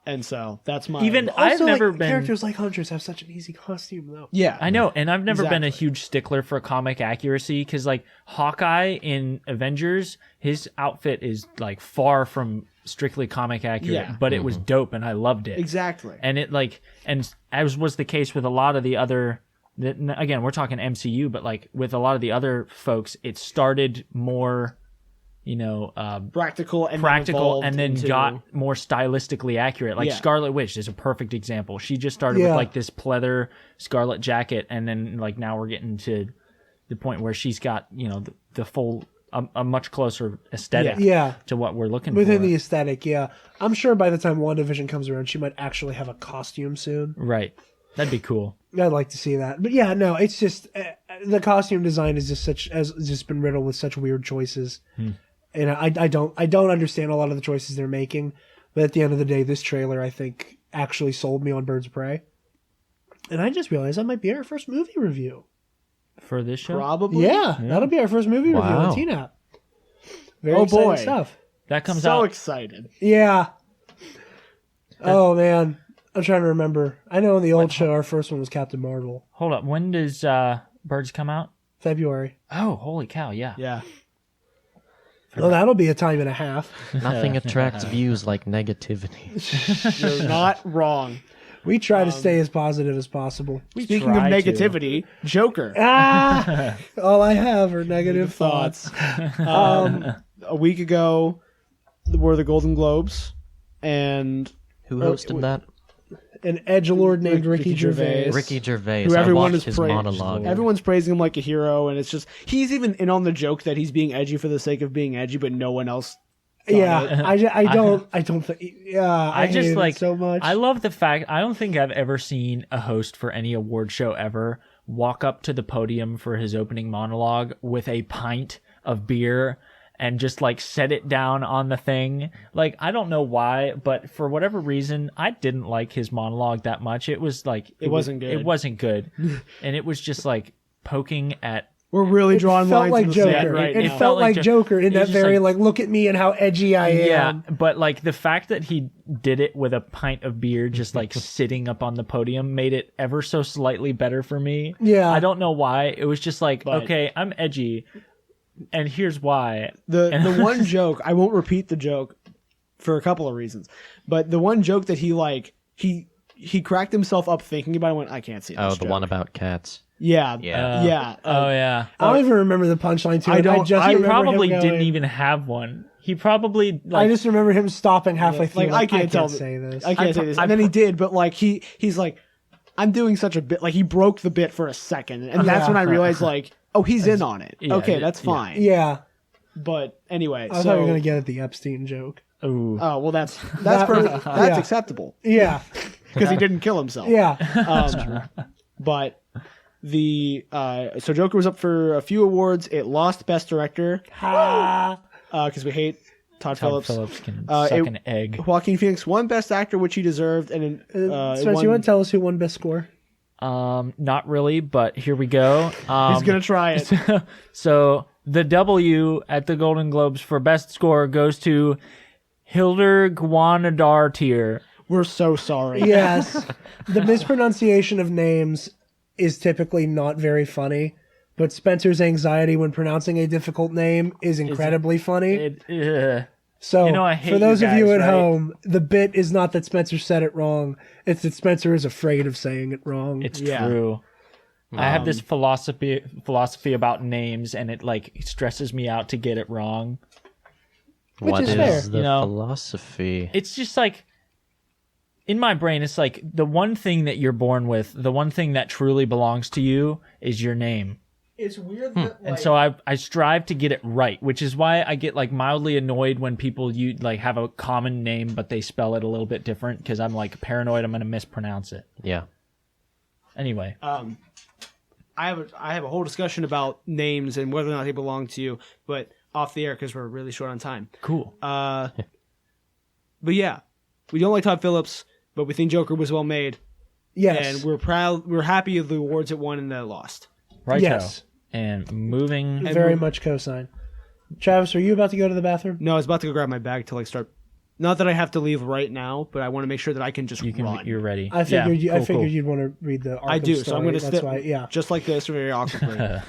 S2: and so that's my
S4: Even
S1: Also,
S4: I've never
S1: like,
S4: been.
S1: characters like Huntress have such an easy costume though.
S2: yeah.
S4: I know, and I've never been a
S2: Exactly.
S4: huge stickler for comic accuracy because, like, Hawkeye in Avengers, his outfit is like far from strictly comic accurate,
S2: Yeah.
S4: but it was dope and I loved it.
S2: Exactly.
S4: And it like, and as was the case with a lot of the other, again, we're talking MCU, but like with a lot of the other folks, it started more,
S2: practical and
S4: practical
S2: then
S4: and then
S2: into,
S4: got more stylistically accurate. Like
S2: Yeah.
S4: Scarlet Witch is a perfect example. She just started with
S1: Yeah.
S4: like this pleather scarlet jacket, and then like now we're getting to the point where she's got the full a much closer aesthetic
S1: Yeah.
S4: to what we're looking
S1: Within
S4: for.
S1: the aesthetic, yeah. I'm sure by the time WandaVision comes around, she might actually have a costume soon.
S4: Right, that'd be cool.
S1: I'd like to see that. But yeah, no, it's just the costume design is has just been riddled with such weird choices. And I don't understand a lot of the choices they're making. But at the end of the day, this trailer, I think, actually sold me on Birds of Prey. And I just realized that might be our first movie review.
S4: For this show,
S2: probably.
S1: Yeah, that'll be our first movie review
S3: Wow.
S1: on TNAP. Very
S2: Oh,
S1: exciting
S2: boy.
S1: stuff.
S4: that comes
S2: So
S4: out.
S2: excited.
S1: Yeah. Oh man, I'm trying to remember. I know in the old show, our first one was Captain Marvel,
S4: Hold up, when does Birds come out?
S1: February.
S4: Oh, holy cow! Yeah,
S2: Yeah.
S1: Well, that'll be a time and a half.
S3: Nothing attracts views like negativity.
S2: You're not wrong.
S1: We try to stay as positive as possible.
S2: Speaking of
S4: try to.
S2: negativity, Joker.
S1: Ah, all I have are negative thoughts.
S2: A week ago were the Golden Globes, and
S3: Who hosted that?
S1: An edgelord named Ricky
S2: Ricky
S1: Gervais.
S2: Gervais.
S3: Ricky Gervais.
S2: who
S3: I
S2: everyone
S3: watched
S2: is
S3: his
S2: praising.
S3: monologue.
S2: Everyone's praising him like a hero, and it's just he's even in on the joke that he's being edgy for the sake of being edgy, but no one else.
S1: Yeah, I don't think. Yeah, I
S4: I just
S1: hated
S4: like
S1: it so much.
S4: I love the fact I don't think I've ever seen a host for any award show ever walk up to the podium for his opening monologue with a pint of beer and just like set it down on the thing. Like I don't know why, but for whatever reason, I didn't like his monologue that much. It was like
S2: It wasn't good.
S4: It wasn't good, and it was just like poking at
S2: We're really drawing
S1: felt
S2: lines
S1: like
S2: in the
S1: Joker.
S2: sand right
S1: It
S2: now.
S1: felt like Joker in
S4: it
S1: that
S4: was just
S1: very
S4: like-
S1: look at me and how edgy I am.
S4: Yeah, but like the fact that he did it with a pint of beer just like sitting up on the podium made it ever so slightly better for me.
S1: Yeah.
S4: I don't know why. It was just like,
S2: But-
S4: okay, I'm edgy, and here's why.
S2: The one joke, I won't repeat the joke for a couple of reasons, but the one joke that he cracked himself up thinking about it and went, I can't see this
S3: Oh, the
S2: joke.
S3: one about cats.
S2: Yeah.
S3: Yeah.
S2: Yeah.
S4: Oh yeah.
S1: I don't even remember the punchline to
S2: I
S1: it.
S2: don't-
S1: just
S2: I
S4: He
S1: remember
S4: probably
S1: him
S4: didn't
S1: going-
S4: even have one. He probably
S1: I
S4: like
S1: just remember him stopping halfway through.
S2: Like, I can't tell
S1: say this.
S2: I can't say this. And then he did, but like he's like, I'm doing such a bit. Like he broke the bit for a second, and that's when I realized like, oh, he's in on it.
S4: Yeah,
S2: Okay,
S4: yeah,
S2: that's
S4: yeah.
S2: fine.
S1: Yeah,
S2: But anyway,
S1: I thought you were gonna get at the Epstein joke.
S4: ooh.
S2: oh well, that's
S1: That-
S2: perfect. That's
S1: yeah.
S2: acceptable
S1: Yeah,
S2: because he didn't kill himself.
S1: yeah.
S2: But the so Joker was up for a few awards. It lost Best Director because we hate Todd
S4: Todd
S2: Phillips.
S4: Phillips can
S2: Uh,
S4: suck
S2: it-
S4: an egg.
S2: Joaquin Phoenix won Best Actor, which he deserved, and it
S1: Spencer,
S2: won-
S1: you want to tell us who won best score?
S4: Not really, but here we go.
S2: he's gonna try it.
S4: So the W at the Golden Globes for best score goes to Hildur Guðnadóttir.
S2: We're so sorry.
S1: Yes, the mispronunciation of names is typically not very funny, but Spencer's anxiety when pronouncing a difficult name is incredibly funny. So,
S4: You know, I hate
S1: for those
S4: you
S1: of you
S4: guys,
S1: at
S4: right?
S1: home, the bit is not that Spencer said it wrong; it's that Spencer is afraid of saying it wrong.
S4: It's
S2: Yeah.
S4: true. I have this philosophy about names, and it like stresses me out to get it wrong.
S3: What
S1: is
S3: is
S1: fair.
S3: the
S4: You know,
S3: philosophy?
S4: It's just like in my brain, it's like the one thing that you're born with, the one thing that truly belongs to you is your name.
S1: It's weird that
S4: And so I strive to get it right, which is why I get like mildly annoyed when people you like have a common name but they spell it a little bit different because I'm like paranoid I'm going to mispronounce it.
S3: Yeah.
S4: Anyway,
S2: I have a whole discussion about names and whether or not they belong to you, but off the air because we're really short on time.
S4: cool.
S2: But yeah, we don't like Todd Phillips, but we think Joker was well made,
S1: yes,
S2: and we're proud. We're happy of the awards it won and that it lost.
S4: Right.
S1: yes,
S4: And moving.
S1: very much cosign. Travis, are you about to go to the bathroom?
S2: No, I was about to go grab my bag to like start. Not that I have to leave right now, but I want to make sure that I can just
S4: You can.
S2: run.
S4: You're ready.
S1: I figured
S4: Yeah,
S1: I
S4: cool,
S1: figured
S4: cool.
S1: you'd want to read the Arkham
S2: I do,
S1: story.
S2: so I'm going to
S1: That's
S2: sit
S1: why, yeah.
S2: just like this, very awkwardly.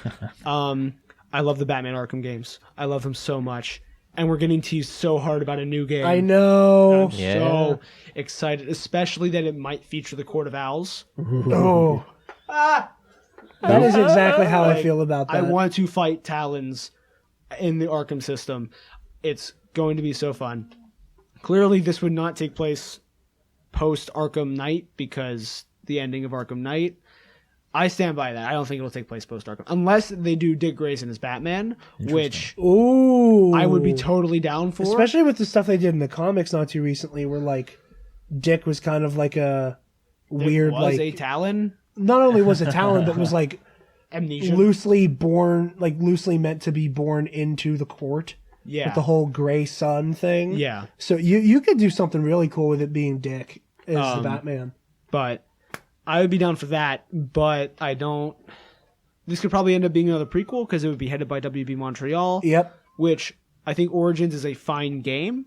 S2: I love the Batman Arkham games. I love them so much, and we're getting teased so hard about a new game.
S1: I know.
S2: I'm so excited, especially that it might feature the Court of Owls.
S1: Oh. That is exactly how I feel about that.
S2: I want to fight Talons in the Arkham system. It's going to be so fun. Clearly, this would not take place post Arkham Knight because the ending of Arkham Knight. I stand by that. I don't think it'll take place post Arkham unless they do Dick Grayson as Batman, which
S1: Ooh.
S2: I would be totally down for.
S1: Especially with the stuff they did in the comics not too recently, where like Dick was kind of like a weird,
S2: was
S1: like
S2: a Talon
S1: not only was a talent, but was like
S2: amnesia.
S1: loosely meant to be born into the court.
S2: Yeah,
S1: With the whole gray sun thing.
S2: yeah.
S1: So you could do something really cool with it being Dick as the Batman.
S2: But I would be down for that. But I don't. This could probably end up being another prequel because it would be headed by WB Montreal.
S1: Yep.
S2: Which I think Origins is a fine game.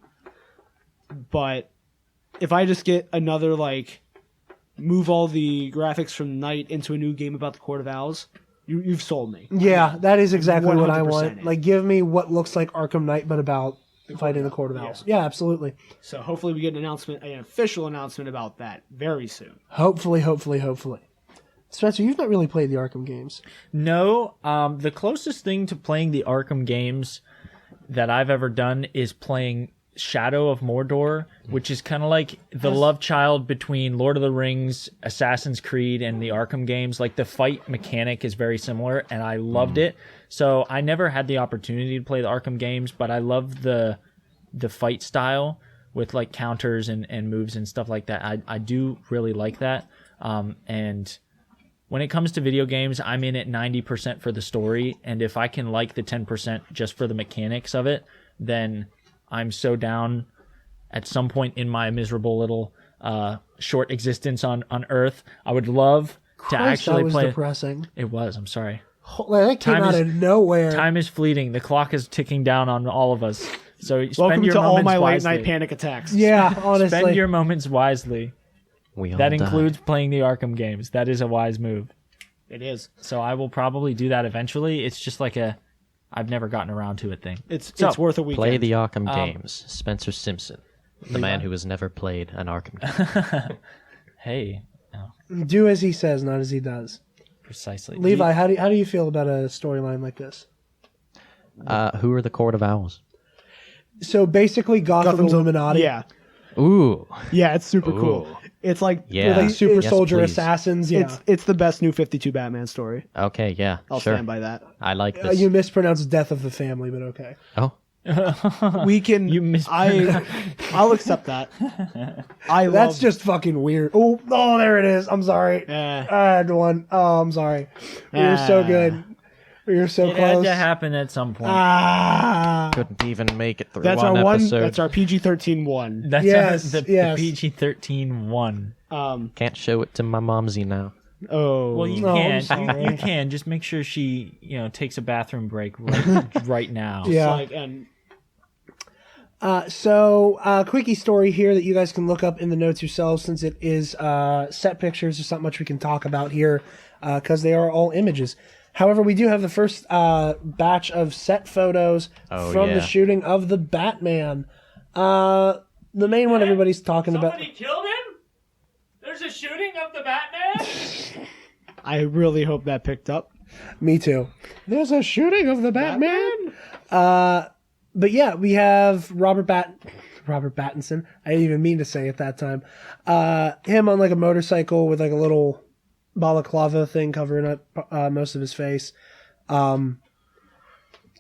S2: But if I just get another like move all the graphics from Night into a new game about the Court of Owls, you've sold me.
S1: Yeah, that is exactly what I
S2: 100%
S1: want.
S2: it.
S1: Like, give me what looks like Arkham Knight, but about fighting the Court of Owls. Yeah, absolutely.
S2: So hopefully we get an official announcement about that very soon.
S1: Hopefully. Spencer, you've not really played the Arkham games.
S4: No, the closest thing to playing the Arkham games that I've ever done is playing Shadow of Mordor, which is kind of like the love child between Lord of the Rings, Assassin's Creed, and the Arkham games. Like the fight mechanic is very similar, and I loved it. So I never had the opportunity to play the Arkham games, but I love the fight style with like counters and moves and stuff like that. I do really like that. And when it comes to video games, I'm in at 90% for the story, and if I can like the 10% just for the mechanics of it, then I'm so down at some point in my miserable little short existence on Earth. I would love to
S1: Christ,
S4: actually
S1: that was
S4: play.
S1: depressing.
S4: It was. I'm sorry.
S1: Like, that came
S4: Time
S1: out
S4: is-
S1: of nowhere.
S4: Time is fleeting. The clock is ticking down on all of us. So spend
S2: Welcome
S4: your
S2: to all
S4: moments
S2: my late
S4: wisely.
S2: night panic attacks.
S1: Yeah, honestly.
S4: Spend your moments wisely.
S3: We all
S4: That
S3: die.
S4: includes playing the Arkham games. That is a wise move.
S2: It is.
S4: So I will probably do that eventually. It's just like I've never gotten around to it thing.
S2: It's
S4: So,
S2: worth a weekend.
S3: Play the Arkham games. Spencer Simpson, the man who has never played an Arkham game.
S4: Hey,
S1: Do as he says, not as he does.
S4: precisely.
S1: Levi, how do you feel about a storyline like this?
S3: Who are the Court of Owls?
S1: So basically, Gotham's Illuminati.
S2: Yeah.
S3: Ooh.
S2: Yeah, it's super
S3: Ooh.
S2: cool. It's like
S3: Yeah.
S1: With like super
S3: Yes,
S1: soldier
S3: please.
S1: assassins. Yeah.
S2: it's the best New 52 Batman story.
S3: Okay, yeah,
S2: I'll
S3: sure.
S2: stand by that.
S3: I like this.
S1: You mispronounced Death of the Family, but okay.
S3: Oh,
S2: We can.
S4: You
S2: I'll accept that. I
S1: That's
S2: love,
S1: just fucking weird. Oh, there it is. I'm sorry.
S2: Eh.
S1: I had one. Oh, I'm sorry. You're so good. You're so
S4: It had
S1: close.
S4: to happen at some point.
S1: Ah.
S3: couldn't even make it through
S2: That's
S3: one
S2: our one.
S3: episode.
S2: That's our PG-13 one.
S4: That's
S1: Yes,
S4: the
S1: yes.
S4: PG-13 one.
S3: Can't show it to my momsy now.
S2: Oh.
S4: Well, you
S1: Oh, I'm
S4: can.
S1: sorry.
S4: You can. Just make sure she, takes a bathroom break right now.
S1: Yeah.
S2: Like, and
S1: So, quickie story here that you guys can look up in the notes yourselves, since it is set pictures. There's not much we can talk about here because they are all images. However, we do have the first batch of set photos
S3: Oh,
S1: from the
S3: yeah.
S1: shooting of the Batman. The main one everybody's talking about.
S4: killed him? There's a shooting of the Batman?
S2: I really hope that picked up.
S1: Me too. There's a shooting of the Batman. But yeah, we have Robert Pattinson. I didn't even mean to say it that time. Him on like a motorcycle with like a little balaclava thing covering up most of his face.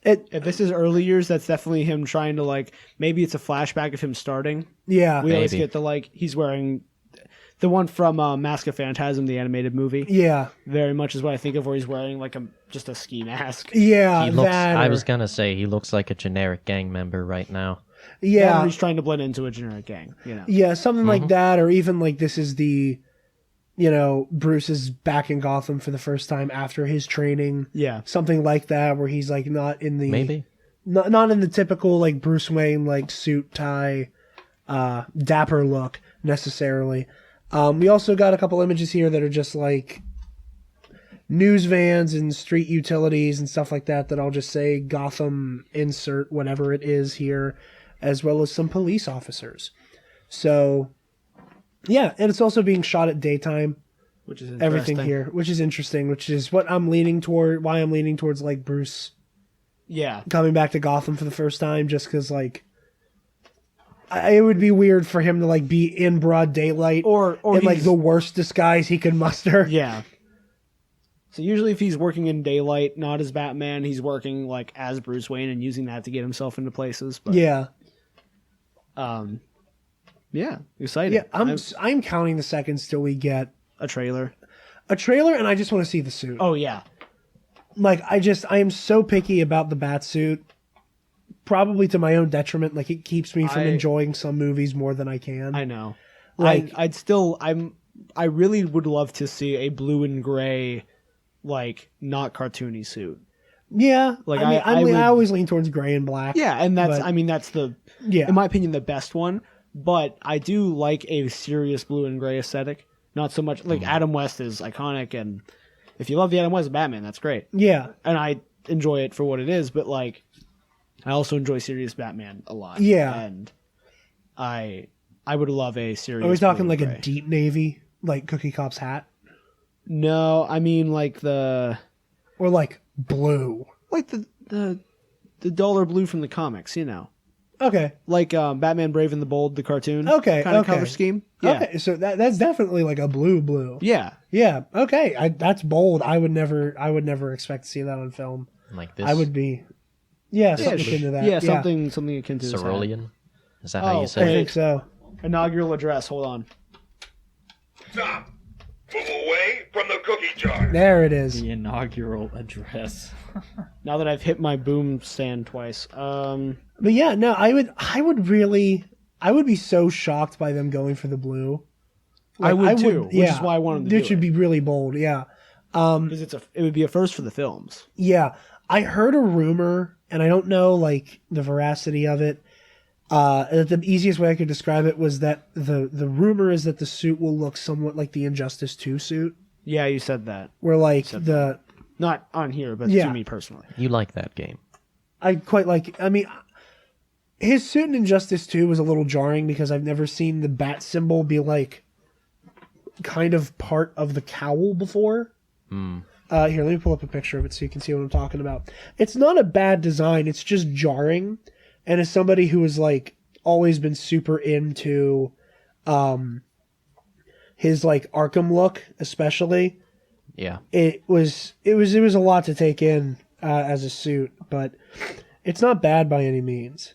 S2: If this is early years, that's definitely him trying to like. Maybe it's a flashback of him starting.
S1: Yeah,
S2: We always
S3: Maybe.
S2: get the like. He's wearing the one from Mask of Phantasm, the animated movie.
S1: yeah,
S2: Very much is what I think of, where he's wearing like just a ski mask.
S1: yeah.
S3: He looks.
S1: that
S3: I
S1: or-
S3: was gonna say he looks like a generic gang member right now.
S1: yeah,
S2: He's trying to blend into a generic gang. You know.
S1: yeah, something
S3: Mm-hmm.
S1: like that, or even like this is the, Bruce is back in Gotham for the first time after his training.
S2: Yeah.
S1: Something like that, where he's like not in the
S3: Maybe.
S1: not in the typical like Bruce Wayne like suit tie, dapper look necessarily. We also got a couple images here that are just like news vans and street utilities and stuff like that. That I'll just say Gotham insert whatever it is here, as well as some police officers. So, yeah, and it's also being shot at daytime.
S2: Which is
S1: Everything
S2: interesting.
S1: here, which is interesting, which is what I'm leaning toward. Why I'm leaning towards like Bruce
S2: Yeah.
S1: coming back to Gotham for the first time, just because like it would be weird for him to like be in broad daylight
S2: Or
S1: in like
S2: he's-
S1: the worst disguise he could muster.
S2: Yeah. So usually, if he's working in daylight, not as Batman, he's working like as Bruce Wayne and using that to get himself into places. But
S1: Yeah,
S2: yeah, exciting.
S1: yeah. I'm counting the seconds till we get
S2: a trailer.
S1: a trailer, and I just want to see the suit.
S2: Oh yeah,
S1: Like I am so picky about the bat suit, probably to my own detriment. Like it keeps me from enjoying some movies more than I can.
S2: I know.
S1: Like-
S2: I really would love to see a blue and gray, like not cartoony suit.
S1: Yeah,
S2: Like,
S1: I mean,
S2: I would-
S1: I always lean towards gray and black.
S2: Yeah, and that's
S1: But-
S2: I mean that's the
S1: Yeah.
S2: in my opinion the best one. But I do like a serious blue and gray aesthetic. Not so much like Adam West is iconic, and if you love the Adam West Batman, that's great.
S1: Yeah,
S2: And I enjoy it for what it is, but like I also enjoy serious Batman a lot.
S1: Yeah.
S2: And I would love a serious
S1: are we talking
S2: blue
S1: like
S2: and
S1: a
S2: gray.
S1: deep navy, like Cookie Cop's hat,
S2: No, I mean like the
S1: or like blue?
S2: the duller blue from the comics, you know.
S1: Okay,
S2: Like Batman Brave and the Bold, the cartoon.
S1: Okay,
S2: Kind of
S1: okay.
S2: color scheme. Yeah.
S1: okay. So that's definitely like a blue.
S2: Yeah.
S1: Yeah. Okay, that's bold. I would never expect to see that on film.
S3: Like this.
S1: I would be. Yeah, something akin to that.
S2: Yeah, something akin to this.
S3: Cerulean. Is that how
S2: Oh,
S3: you
S1: I
S3: say it?
S1: think so.
S2: Inaugural address. Hold on.
S6: Stop! Move away from the cookie jar.
S1: There it is.
S4: The inaugural address.
S2: Now that I've hit my boom stand twice.
S1: But yeah, no, I would be so shocked by them going for the blue.
S2: I would too, which
S1: yeah,
S2: is why I wanted to
S1: It
S2: do
S1: should
S2: it.
S1: be really bold, yeah.
S2: Because it would be a first for the films.
S1: Yeah, I heard a rumor, and I don't know like the veracity of it. The easiest way I could describe it was that the rumor is that the suit will look somewhat like the Injustice 2 suit,
S2: Yeah, you said that.
S1: where like the
S2: Not on here, but
S1: Yeah.
S2: to me personally.
S3: You like that game.
S1: I quite like. I mean, his suit in Injustice 2 was a little jarring because I've never seen the bat symbol be like kind of part of the cowl before. Here, let me pull up a picture of it so you can see what I'm talking about. It's not a bad design. It's just jarring. And as somebody who has like always been super into his like Arkham look, especially,
S3: Yeah.
S1: it was a lot to take in as a suit, but it's not bad by any means.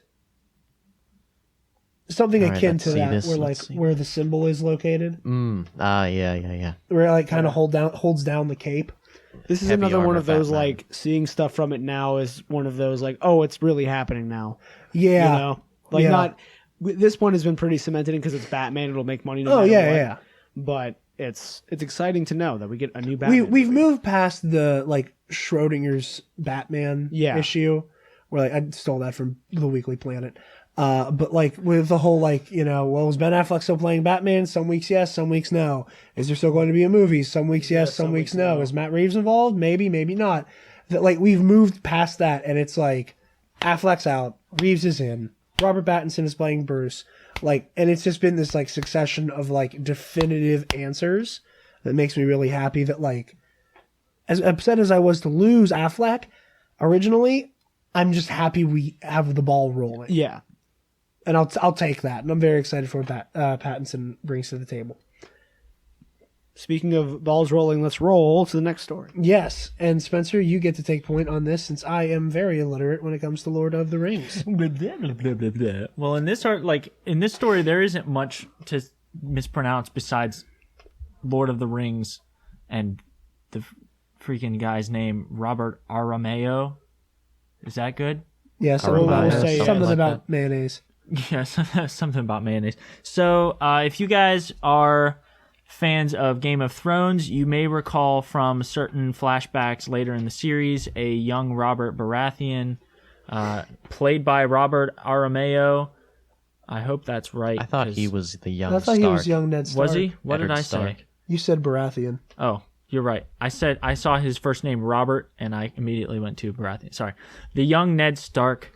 S1: Something
S3: All right,
S1: akin
S3: let's
S1: to
S3: see
S1: that,
S3: this,
S1: where like
S3: let's see.
S1: where the symbol is located,
S3: Yeah.
S1: where it like kind of holds down the cape.
S2: This is
S3: Heavy
S2: another one
S3: armor
S2: of those
S3: Batman.
S2: like seeing stuff from it now is one of those like, oh, it's really happening now.
S1: Yeah,
S2: You know, like
S1: Yeah.
S2: not. This one has been pretty cemented in because it's Batman. It'll make money. No
S1: Oh
S2: matter
S1: yeah,
S2: what.
S1: yeah.
S2: But it's exciting to know that we get a new Batman.
S1: We've moved past the like Schrodinger's Batman
S2: Yeah.
S1: issue, where like I stole that from the Weekly Planet. But like with the whole like, well, is Ben Affleck still playing Batman? Some weeks yes, some weeks no. Is there still going to be a movie? Some weeks yes, some weeks no. Is Matt Reeves involved? Maybe, maybe not. That like we've moved past that, and it's like Affleck's out, Reeves is in, Robert Pattinson is playing Bruce, like, and it's just been this like succession of like definitive answers that makes me really happy. That like, as upset as I was to lose Affleck originally, I'm just happy we have the ball rolling.
S2: Yeah.
S1: And I'll take that, and I'm very excited for what Pattinson brings to the table.
S2: Speaking of balls rolling, let's roll to the next story.
S1: Yes, and Spencer, you get to take point on this since I am very illiterate when it comes to Lord of the Rings.
S4: Well, in this story, there isn't much to mispronounce besides Lord of the Rings and the freaking guy's name, Robert Arameo. Is that good?
S1: Yeah, something
S3: I
S1: about,
S3: will say
S1: something
S3: yes.
S1: about mayonnaise.
S4: Yeah, something about mayonnaise. So, if you guys are fans of Game of Thrones, you may recall from certain flashbacks later in the series a young Robert Baratheon, played by Robert Arameo. I hope that's right.
S3: I thought
S4: 'cause-
S3: he was the young
S1: I thought he was
S3: Stark.
S1: young Ned Stark.
S4: Was he? What did
S3: Eddard
S4: I say?
S3: Stark.
S1: You said Baratheon.
S4: Oh, you're right. I saw his first name Robert, and I immediately went to Baratheon. Sorry, the young Ned Stark.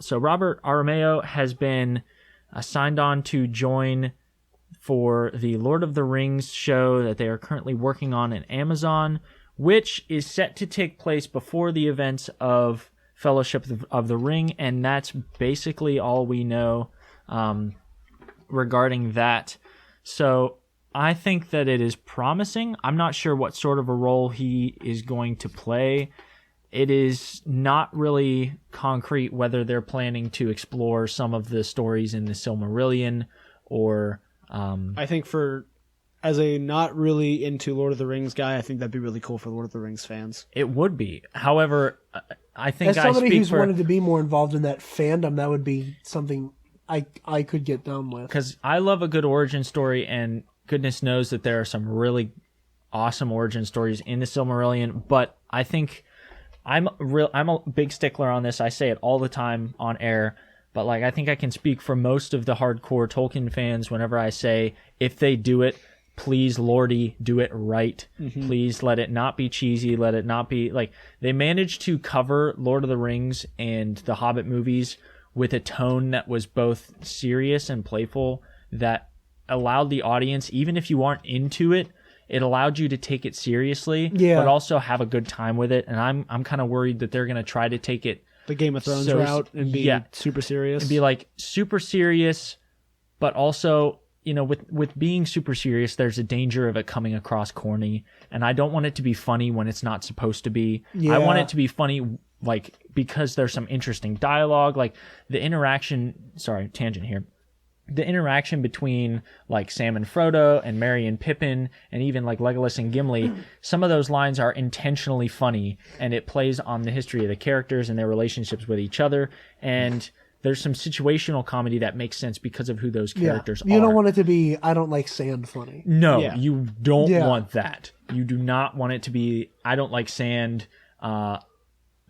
S4: So Robert Arameo has been signed on to join for the Lord of the Rings show that they are currently working on in Amazon, which is set to take place before the events of Fellowship of the Ring, and that's basically all we know regarding that. So I think that it is promising. I'm not sure what sort of a role he is going to play. It is not really concrete whether they're planning to explore some of the stories in the Silmarillion or...
S2: I think as a not really into Lord of the Rings guy, I think that'd be really cool for Lord of the Rings fans.
S4: It would be. However, I think
S1: As
S4: I
S1: somebody
S4: speak
S1: who's
S4: for...
S1: wanted to be more involved in that fandom, that would be something I could get down with.
S4: Because I love a good origin story, and goodness knows that there are some really awesome origin stories in the Silmarillion, but I think... I'm a big stickler on this. I say it all the time on air, but like I think I can speak for most of the hardcore Tolkien fans whenever I say if they do it, please Lordy, do it right.
S2: Mm-hmm.
S4: Please let it not be cheesy, let it not be like they managed to cover Lord of the Rings and the Hobbit movies with a tone that was both serious and playful that allowed the audience, even if you aren't into it, it allowed you to take it seriously,
S1: Yeah.
S4: but also have a good time with it. And I'm kind of worried that they're going to try to take it
S2: The Game of Thrones
S4: So-
S2: route and be
S4: yeah.
S2: super serious.
S4: and be like super serious, but also, with being super serious, there's a danger of it coming across corny. And I don't want it to be funny when it's not supposed to be. I want
S1: Yeah.
S4: it to be funny, like, because there's some interesting dialogue, like the interaction. Sorry, tangent here. The interaction between like Sam and Frodo and Merry and Pippin and even like Legolas and Gimli, some of those lines are intentionally funny and it plays on the history of the characters and their relationships with each other. And there's some situational comedy that makes sense because of who those characters are.
S1: You don't want it to be I don't like sand funny.
S4: No,
S2: Yeah.
S4: you don't
S1: Yeah.
S4: want that. You do not want it to be I don't like sand,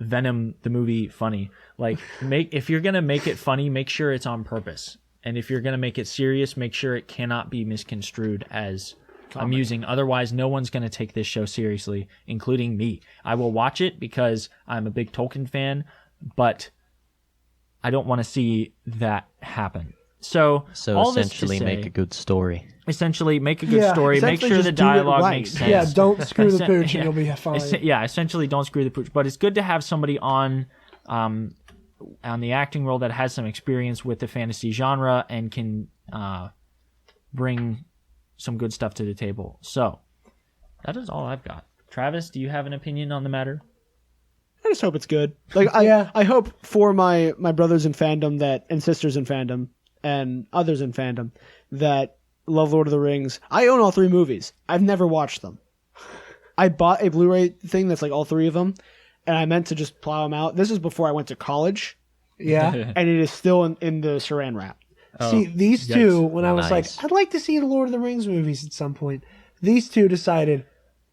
S4: Venom the movie funny. Like if you're gonna make it funny, make sure it's on purpose. And if you're gonna make it serious, make sure it cannot be misconstrued as amusing. Otherwise, no one's gonna take this show seriously, including me. I will watch it because I'm a big Tolkien fan, but I don't want to see that happen. So all
S3: essentially,
S4: this to say,
S3: make a good story.
S4: essentially make a good
S1: Yeah,
S4: story. Make
S2: essentially
S4: sure
S2: just
S4: the
S2: do it
S4: dialogue
S2: right.
S4: makes sense.
S1: Yeah, don't screw the pooch
S4: Yeah.
S1: and you'll be fine.
S4: Essentially don't screw the pooch. But it's good to have somebody on the acting role that has some experience with the fantasy genre and can bring some good stuff to the table. So that is all I've got. Travis, do you have an opinion on the matter?
S2: I just hope it's good. Like I hope for my brothers in fandom and sisters in fandom and others in fandom that love Lord of the Rings. I own all 3 movies. I've never watched them. I bought a Blu-ray thing that's like all 3 of them, and I meant to just plow them out. This is before I went to college,
S1: Yeah.
S2: and it is still in the saran wrap.
S1: See, these two, when I was
S3: Nice.
S1: like, I'd like to see the Lord of the Rings movies at some point, these two decided,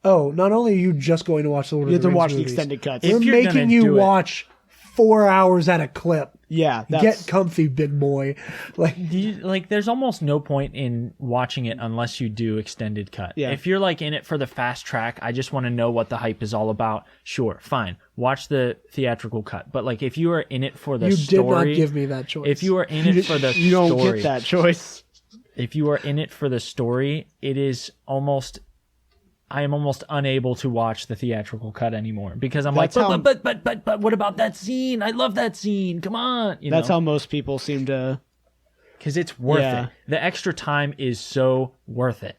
S1: oh, not only are you just going to watch the Lord
S2: You
S1: of
S2: have
S1: the
S2: to
S1: Rings
S2: watch the
S1: movies,
S2: extended cuts.
S1: we're
S4: If you're
S1: making
S4: gonna
S1: you
S4: do it-
S1: watch 4 hours at a clip.
S2: Yeah,
S1: Get comfy, big boy. Like,
S4: There's almost no point in watching it unless you do extended cut.
S2: Yeah.
S4: If you're like in it for the fast track, I just want to know what the hype is all about. Sure, fine, watch the theatrical cut. But like, if you are in it for the
S1: you
S4: story,
S1: did not give me that choice.
S4: if you are in it for the
S2: you don't
S4: story,
S2: get that choice.
S4: if you are in it for the story, I am almost unable to watch the theatrical cut anymore because I'm
S2: That's
S4: like,
S2: how-
S4: but what about that scene? I love that scene. Come on,
S2: That's how most people seem to.
S4: because it's worth
S2: Yeah.
S4: it. The extra time is so worth it.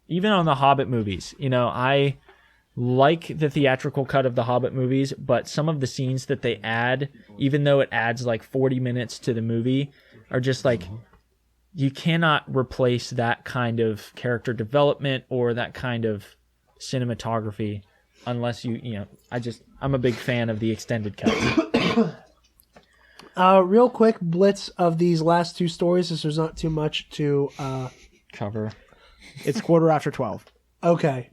S4: Even on the Hobbit movies, I like the theatrical cut of the Hobbit movies, but some of the scenes that they add, even though it adds like 40 minutes to the movie, are just like, you cannot replace that kind of character development or that kind of cinematography unless I'm a big fan of the extended cuts.
S1: real quick blitz of these last 2 stories, since there's not too much to.
S4: Cover.
S2: It's 12:15.
S1: Okay.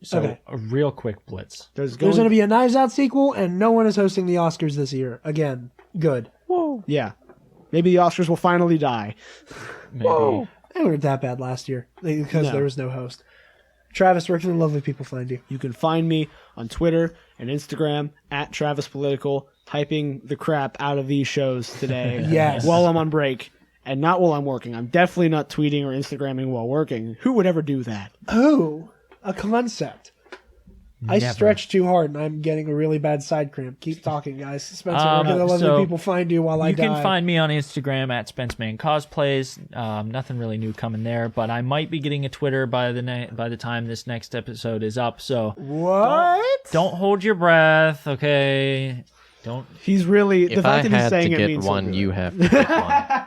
S4: So
S1: Okay.
S4: a real quick blitz.
S1: There's going to be a Knives Out sequel, and no one is hosting the Oscars this year. Again, good.
S2: Yeah. Maybe the Oscars will finally die.
S4: Maybe.
S1: They weren't that bad last year because
S2: No.
S1: there was no host. Travis, where can the lovely people find you?
S2: You can find me on Twitter and Instagram at Travis Political, typing the crap out of these shows today
S1: Yes.
S2: while I'm on break. And not while I'm working. I'm definitely not tweeting or Instagramming while working. Who would ever do that?
S1: Oh, a concept. I
S4: Never.
S1: stretched too hard, and I'm getting a really bad side cramp. Keep talking, guys. Spencer, where can the lovely
S4: so
S1: people find you while I
S4: You
S1: die?
S4: can find me on Instagram at SpenceMan Cosplays. Nothing really new coming there, but I might be getting a Twitter by the time this next episode is up. So
S1: What?
S4: don't hold your breath, okay? Don't.
S2: He's really... The
S3: If I
S2: fact that he's
S3: had to
S2: saying it
S3: get
S2: means
S3: one,
S2: something.
S3: you have to get one.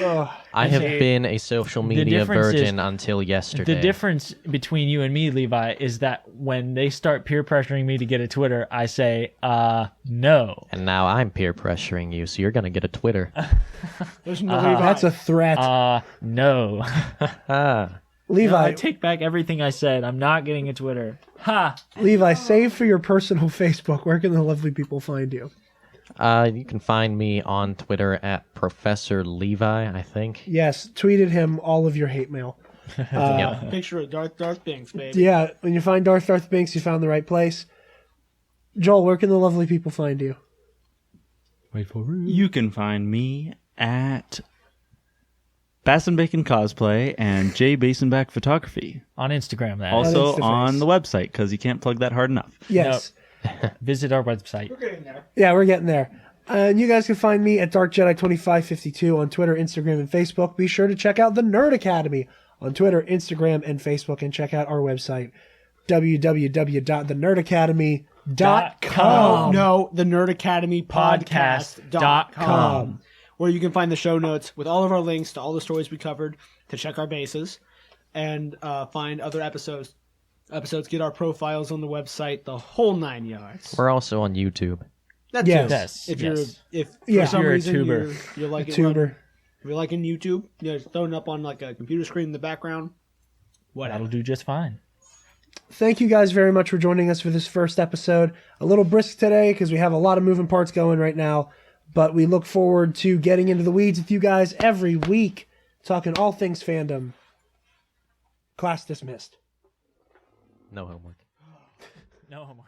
S1: Ugh.
S3: I have
S4: say-
S3: been a social media
S4: difference is-
S3: virgin until yesterday.
S4: The difference between you and me, Levi, is that when they start peer pressuring me to get a Twitter, I say, no.
S3: And now I'm peer pressuring you, so you're gonna get a Twitter.
S2: There's no Levi.
S1: That's a threat.
S4: No.
S3: Ah.
S1: Levi,
S4: I take back everything I said. I'm not getting a Twitter. Ha!
S1: Levi, save for your personal Facebook. Where can the lovely people find you?
S3: You can find me on Twitter at Professor Levi, I think.
S1: Yes, tweeted him all of your hate mail.
S3: Yep.
S2: Picture of Darth Binks, baby.
S1: Yeah, when you find Darth Binks, you found the right place. Joel, where can the lovely people find you?
S4: Wait for it.
S5: You can find me at Bass and Bacon Cosplay and Jay Basenback Photography.
S4: On Instagram, that is.
S5: Also
S1: Instaface.
S5: on the website, because you can't plug that hard enough.
S1: Yes.
S4: Visit our website.
S1: Yeah, we're getting there. And you guys can find me at Dark Jedi 2552 on Twitter, Instagram, and Facebook. Be sure to check out the Nerd Academy on Twitter, Instagram, and Facebook, and check out our website, www.thenerdacademy.com.
S2: No, the Nerd Academy podcast.com, where you can find the show notes with all of our links to all the stories we covered, to check our bases, and find other episodes, get our profiles on the website, the whole 9 yards.
S3: We're also on YouTube.
S2: That's
S1: Yes.
S4: Yes.
S2: If
S4: yes.
S2: if
S1: Yeah.
S2: for some
S4: You're a
S2: reason
S4: tuber.
S2: you're like
S1: Tuber.
S2: if you're liking YouTube, throwing up on like a computer screen in the background, whatever.
S4: That'll do just fine.
S1: Thank you guys very much for joining us for this first episode. A little brisk today because we have a lot of moving parts going right now, but we look forward to getting into the weeds with you guys every week, talking all things fandom. Class dismissed.
S3: No homework.
S4: No homework.